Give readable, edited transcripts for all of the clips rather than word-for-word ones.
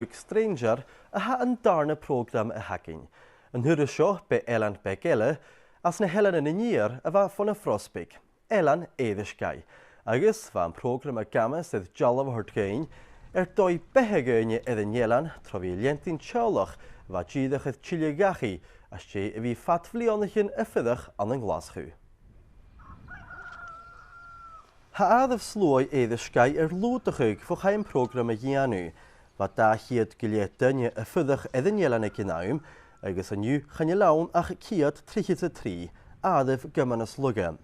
Stranger a ha an darna program a hacking. An hwyr sio be Elan Begele as na Helen yn yr a fa ffôn y ffrosbig. Elan eddysgau. Agus fa an program a gama sydd jalaf hwrt gain doi behegain edyn Elan trofi lientyn tiolach fa gydach ydd chiliagachi as je y fi fatflionachyn y ffyddach an yn glaschu. Ha addaf slwy eddysgau lwydachig fo chael program a giannu. Fa da hiad gileadyn y ffyddach edyn Elan y gynawn, agos yn yw chan y lawn ach ciad 3 addaf gyman y slwgan.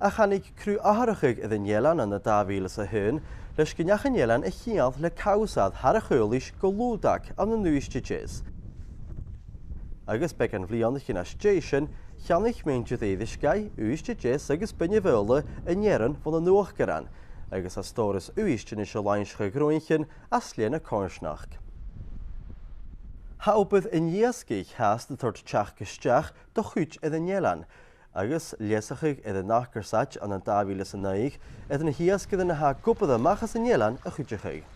A chanig crw aharachig edyn Elan yn y 2000 y hyn, leis gynnach yn Elan y chiad le cawsad har y chwylys golwdag am y nŵs jys. Agos bec yn flion y chynas jason, chanig meintydd eddysgau, ŵs jys agos bynyfyle yn Eran fo'n y nŵach gyran. Agus a storis uistyn eisiau lainscha groenchen aslian y cornsnach. Ha obydd yn iasgych has dy tord tiach gystiach do chwyd edyn Elan, agus liesachig edyn nachgersach an yn 2009 edyn hiasgydd yn ha gwbydd y machas yn Elan y chwydachig.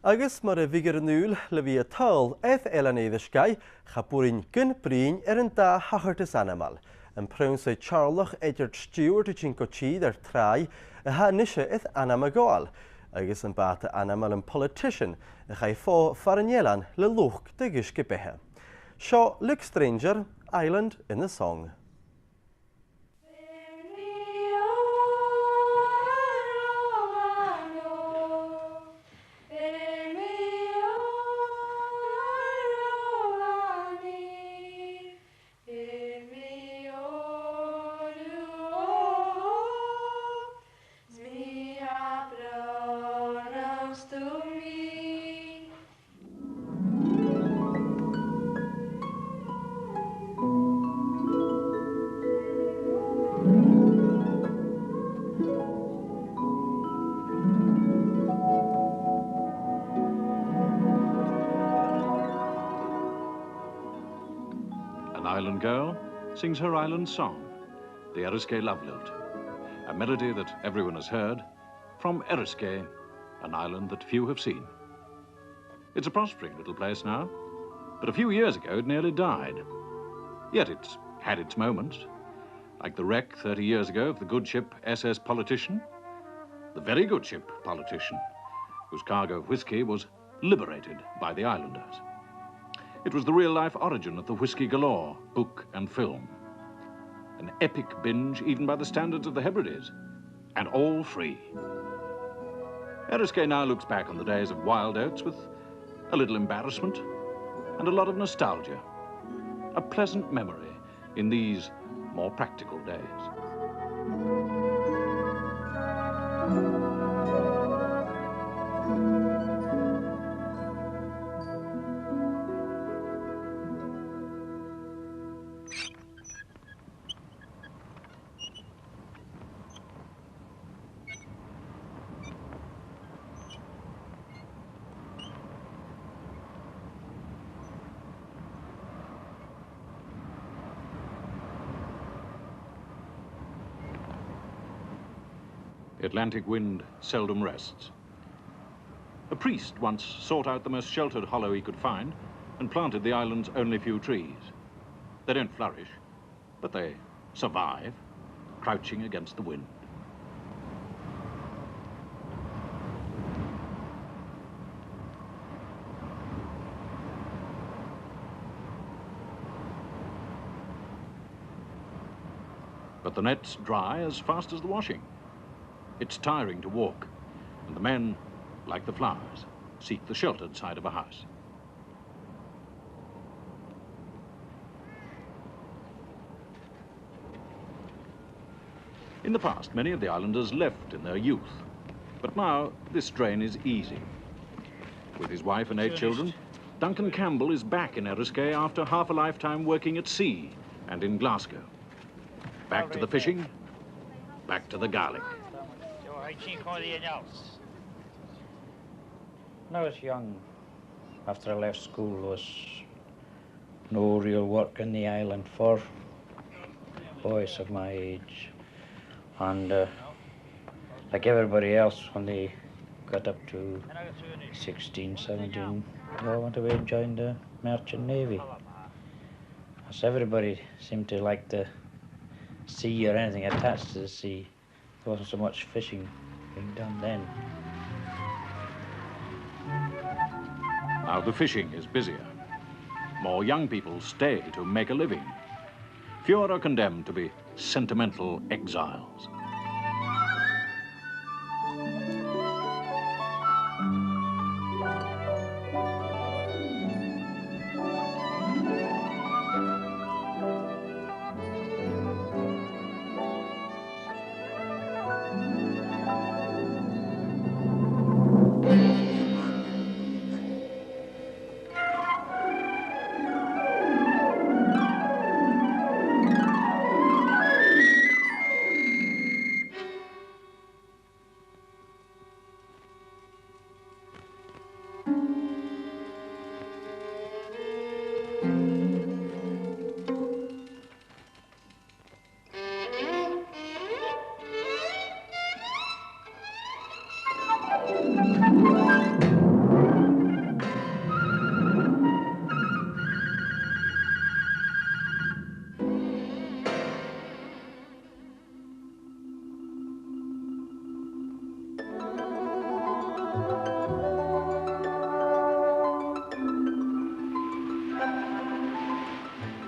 Agus mar y figyr yn nŵl le fi y tal edd Elan eddysgau cha bwrin gyn brin yn da hachyrtys animal. Yn prawn sy'n charlach edrych Stewart y chi'n gochid ar trai y ha nisio eith anam y goal. Agus yn bat y animal yn politician y chai ffo faran Elan le lwch dy gysgu behe. Sio Look Stranger, Island in the Song. An island girl sings her island song, the Eriskay Love Lilt, a melody that everyone has heard, from Eriskay, an island that few have seen. It's a prospering little place now, but a few years ago it nearly died. Yet it's had its moments, like the wreck 30 years ago of the good ship SS Politician, the very good ship Politician, whose cargo of whiskey was liberated by the islanders. It was the real-life origin of the Whiskey Galore book and film. An epic binge even by the standards of the Hebrides, and all free. Eriskay now looks back on the days of wild oats with a little embarrassment and a lot of nostalgia. A pleasant memory in these more practical days. The Atlantic wind seldom rests. A priest once sought out the most sheltered hollow he could find and planted the island's only few trees. They don't flourish, but they survive, crouching against the wind. But the nets dry as fast as the washing. It's tiring to walk, and the men, like the flowers, seek the sheltered side of a house. In the past, many of the islanders left in their youth, but now this strain is easy. With his wife and 8 children, Duncan Campbell is back in Eriskay after half a lifetime working at sea and in Glasgow. Back to the fishing, back to the garlic. When I was young, after I left school, there was no real work in the island for boys of my age. And like everybody else, when they got up to 16, 17, they all went away and joined the Merchant Navy. As everybody seemed to like the sea or anything attached to the sea. There wasn't so much fishing being done then. Now the fishing is busier. More young people stay to make a living. Fewer are condemned to be sentimental exiles.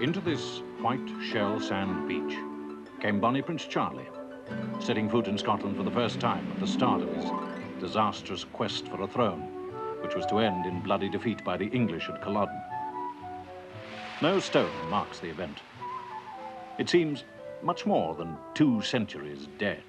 Into this white shell sand beach came bonny Prince Charlie, setting foot in Scotland for the first time at the start of his disastrous quest for a throne, which was to end in bloody defeat by the English at Culloden. No stone marks the event. It seems much more than 2 centuries dead.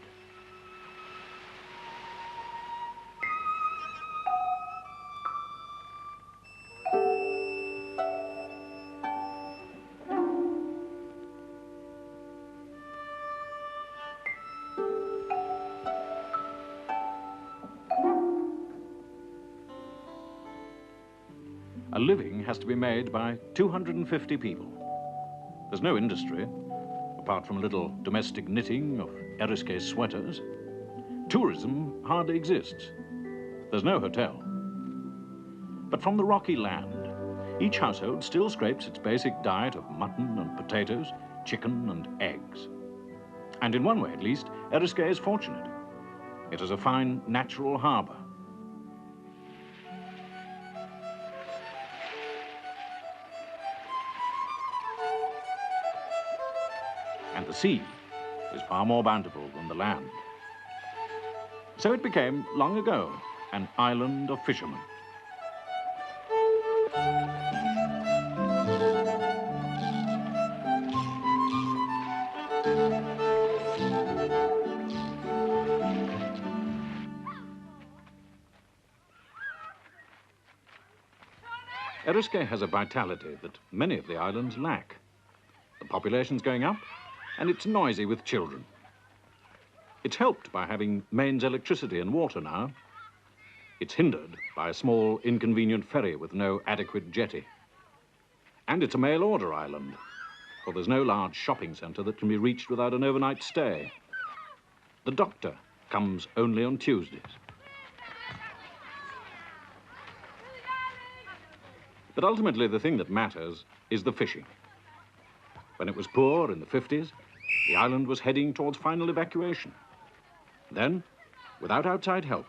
A living has to be made by 250 people. There's no industry, apart from a little domestic knitting of Eriskay sweaters. Tourism hardly exists. There's no hotel. But from the rocky land, each household still scrapes its basic diet of mutton and potatoes, chicken and eggs. And in one way, at least, Eriskay is fortunate. It has a fine natural harbour. And the sea is far more bountiful than the land. So it became, long ago, an island of fishermen. Eriskay has a vitality that many of the islands lack. The population's going up, and it's noisy with children. It's helped by having mains electricity and water now. It's hindered by a small, inconvenient ferry with no adequate jetty. And it's a mail-order island, for there's no large shopping centre that can be reached without an overnight stay. The doctor comes only on Tuesdays. But ultimately, the thing that matters is the fishing. When it was poor in the 50s, the island was heading towards final evacuation. Then, without outside help,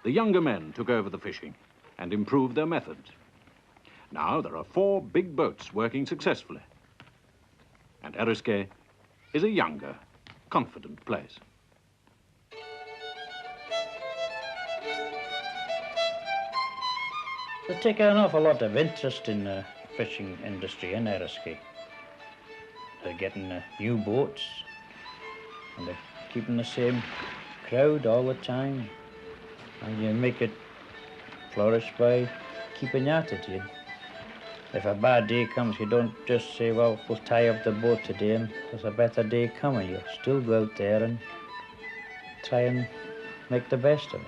the younger men took over the fishing and improved their methods. Now there are 4 big boats working successfully. And Eriskay is a younger, confident place. They take an awful lot of interest in the fishing industry in Eriskay. They're getting new boats, and they're keeping the same crowd all the time. And you make it flourish by keeping at it. If a bad day comes, you don't just say, well, we'll tie up the boat today and there's a better day coming. You still go out there and try and make the best of it.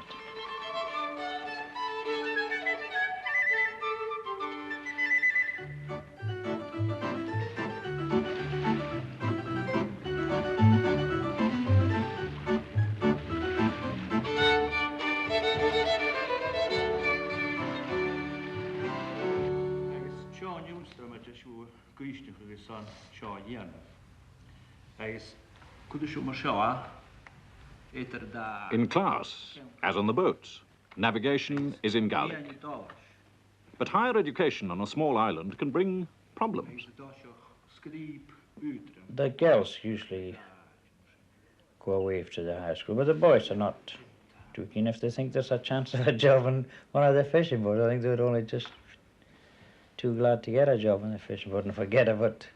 seo dhéanamh. Agus cuidiú mar seo étar dá. In class, as on the boats, navigation is in Gaelic. But higher education on a small island can bring problems. The girls usually go away to the high school, but the boys are not too keen. If they think there's a chance of a job on one of the fishing boats, I think they would only just too glad to get a job on the fishing boat and forget about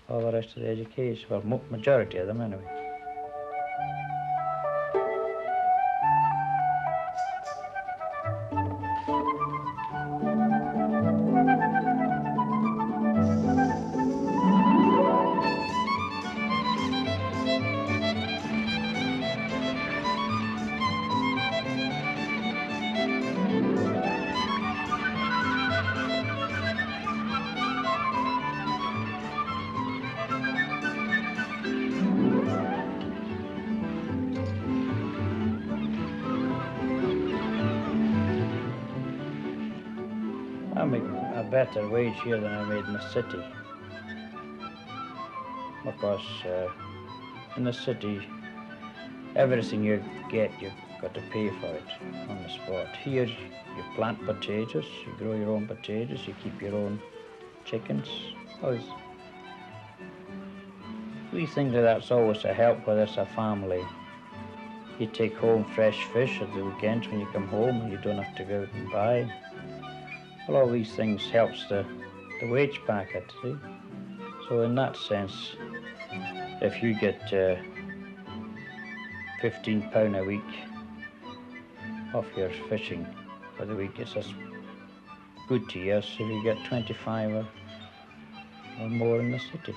all the rest of the education. Well, majority of them anyway. I make a better wage here than I made in the city. Because in the city, everything you get, you've got to pay for it on the spot. Here, you plant potatoes, you grow your own potatoes, you keep your own chickens. We think that that's always a help whether it's a family. You take home fresh fish at the weekends when you come home and you don't have to go out and buy. Well, all these things helps the wage packet, see? So in that sense, if you get £15 a week off your fishing for the week, it's as good to you as if you get 25 or more in the city.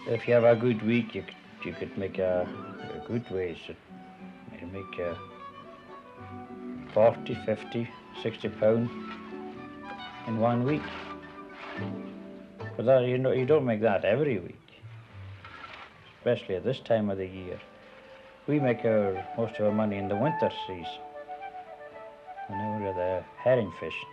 If you have a good week, you could make a good wage. You make 40, 50, £60 in 1 week. But that, you don't make that every week, especially at this time of the year. We make most of our money in the winter season, whenever we're the herring fishing.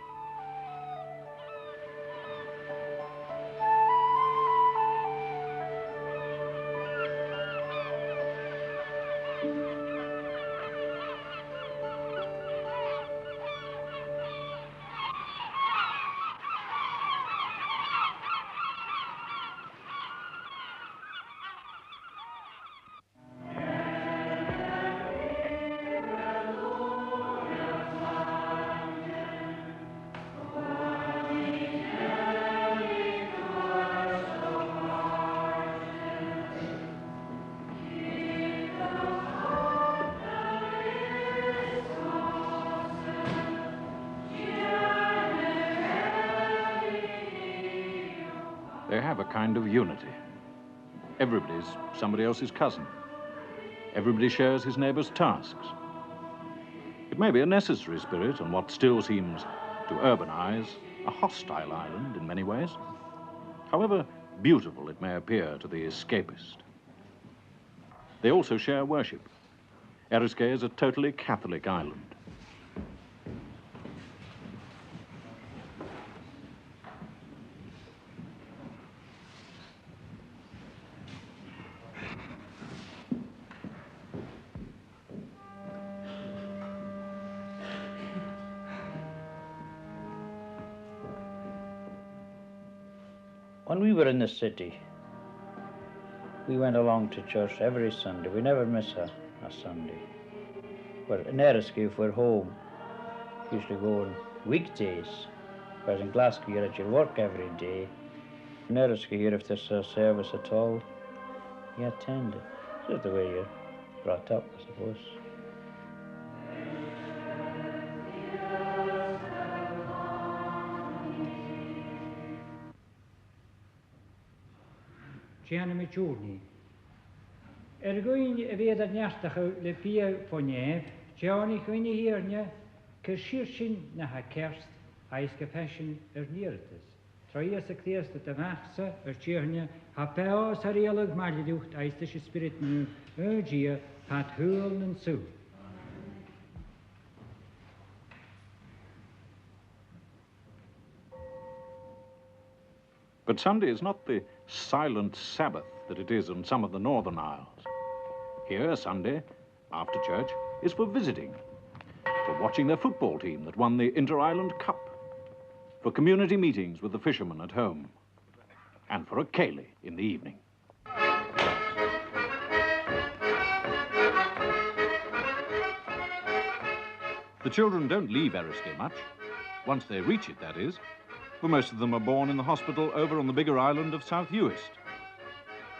They have a kind of unity. Everybody's somebody else's cousin. Everybody shares his neighbour's tasks. It may be a necessary spirit on what still seems, to urban eyes, a hostile island in many ways. However beautiful it may appear to the escapist. They also share worship. Eriskay is a totally Catholic island. When we were in the city, we went along to church every Sunday. We never miss a Sunday. But in Eriskay, if we're home, we usually go on weekdays. Whereas in Glasgow, you're at your work every day. In Eriskay, here, if there's a service at all, you attend it. It's just the way you're brought up, I suppose. Gianna Michurni. Going a bit at Nastach, Le Pia Poniev, Johnny Queenie here, Kashirshin Naha Kerst, Ice Capassion Ernieritus. Trias a clears that the Machsa, Erchirnia, Hapel Sarialag Marliducht, Ice Spirit Nu, Ergia, Pat Hul and Sue. But Sunday is not the silent Sabbath that it is in some of the Northern Isles. Here, Sunday, after church, is for visiting, for watching their football team that won the Inter-Island Cup, for community meetings with the fishermen at home, and for a ceilidh in the evening. The children don't leave Eriskay much, once they reach it, that is, for most of them are born in the hospital over on the bigger island of South Uist.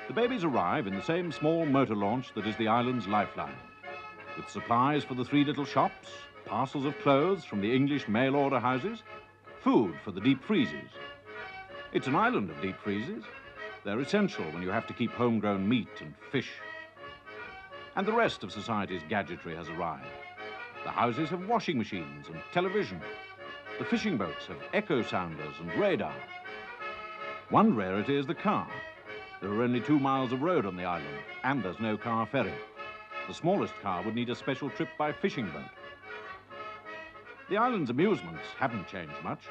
The babies arrive in the same small motor launch that is the island's lifeline, with supplies for the 3 little shops, parcels of clothes from the English mail-order houses, food for the deep freezers. It's an island of deep freezers. They're essential when you have to keep homegrown meat and fish. And the rest of society's gadgetry has arrived. The houses have washing machines and television. The fishing boats have echo sounders and radar. One rarity is the car. There are only 2 miles of road on the island, and there's no car ferry. The smallest car would need a special trip by fishing boat. The island's amusements haven't changed much.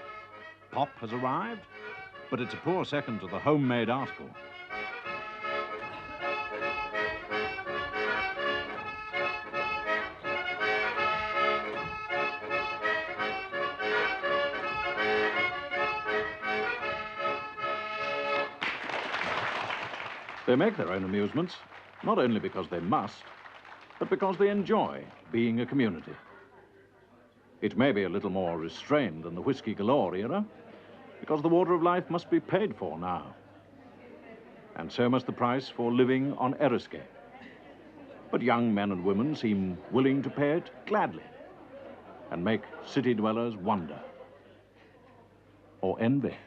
Pop has arrived, but it's a poor second to the homemade article. They make their own amusements, not only because they must, but because they enjoy being a community. It may be a little more restrained than the whiskey galore era, because the water of life must be paid for now. And so must the price for living on Eriskay. But young men and women seem willing to pay it gladly and make city dwellers wonder or envy.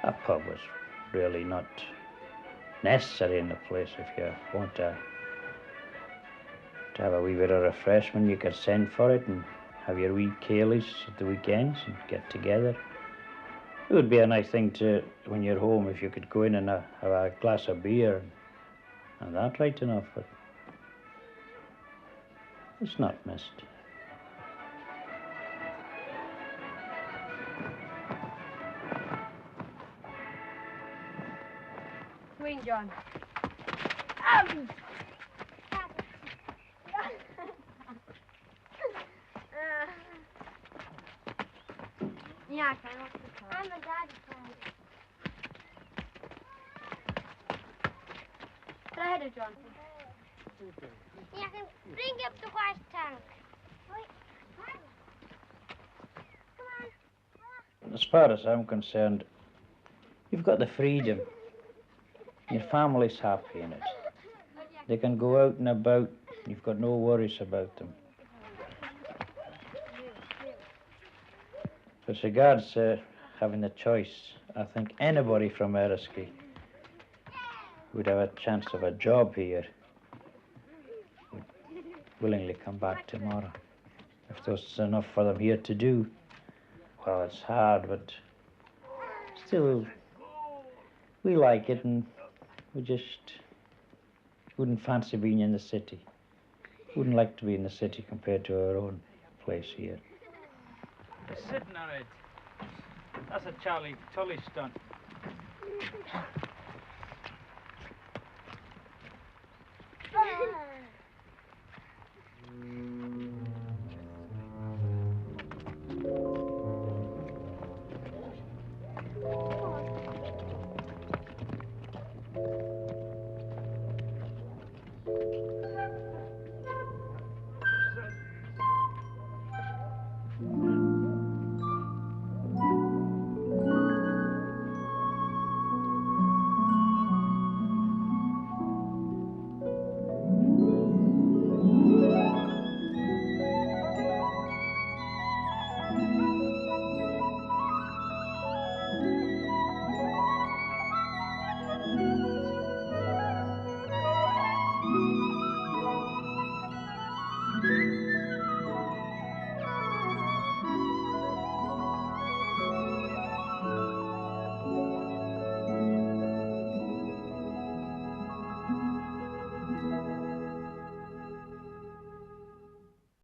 A pub was really not necessary in the place. If you want to have a wee bit of refreshment, you could send for it and have your wee ceilidhs at the weekends and get together. It would be a nice thing to, when you're home, if you could go in and have a glass of beer and that right enough, but it's not missed. Queen John. Yeah, I'm a daddy friend. Try it, John. Yeah, bring up the white tank. As far as I'm concerned, you've got the freedom. Your family's happy in it. They can go out and about. You've got no worries about them. As regards having the choice, I think anybody from Eriskay would have a chance of a job here would willingly come back tomorrow. If there's enough for them here to do. Well, it's hard, but still, we like it, and we just wouldn't fancy being in the city. Wouldn't like to be in the city compared to our own place here. Sitting on it. That's a Charlie Tully stunt.